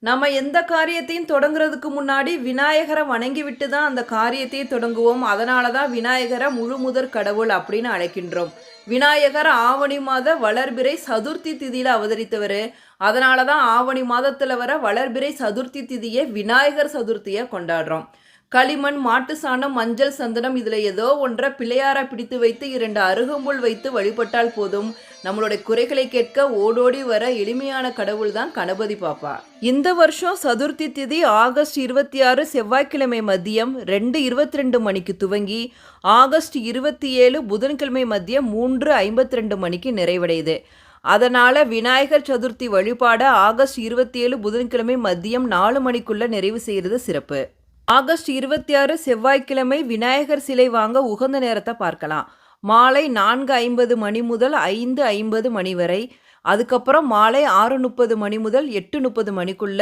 நம்ம எந்த காரியத்தையும் தொடங்குறதுக்கு முன்னாடி விநாயகரை வணங்கிவிட்டு தான் அந்த காரியத்தையே தொடங்குவோம். அதனால தான் விநாயகரை முழுமுதற் கடவுள் அப்படின்னு அழைக்கின்றோம். விநாயகர் ஆவணி மாத வளர்பிறை சதுர்த்தி திதியில அவதரித்தவரு. அதனால தான் ஆவணி மாதத்துல வர வளர்பிறை சதுர்த்தி திதியை விநாயகர் சதுர்த்தியா கொண்டாடுறோம். களிமண், மாட்டு சாணம், மஞ்சள், சந்தனம் இதுல ஏதோ ஒன்றை பிள்ளையாரா பிடித்து வைத்து 2 அருகம்புல் வைத்து வழிபட்டால் போதும். நம்மளுடைய குறைகளை கேட்க ஓடோடி வர எளிமையான கடவுள் தான் கணபதி பாப்பா. இந்த வருஷம் சதுர்த்தி திதி ஆகஸ்ட் 26 செவ்வாய்க்கிழமை மதியம் 2:22 மணிக்கு துவங்கி ஆகஸ்ட் 27 புதன்கிழமை மதியம் 3:52 மணிக்கு நிறைவடையுது. அதனால விநாயகர் சதுர்த்தி வழிபாட ஆகஸ்ட் 27 புதன்கிழமை மதியம் 4 மணிக்குள்ள நிறைவு செய்யறது சிறப்பு. ஆகஸ்ட் 26 செவ்வாய்க்கிழமை விநாயகர் சிலை வாங்க உகந்த நேரத்தை பார்க்கலாம். மாலை 4:50 மணி முதல் 5:50 மணி வரை. அதுக்கப்புறம் மாலை 6:30 மணி முதல் 8:30 மணிக்குள்ள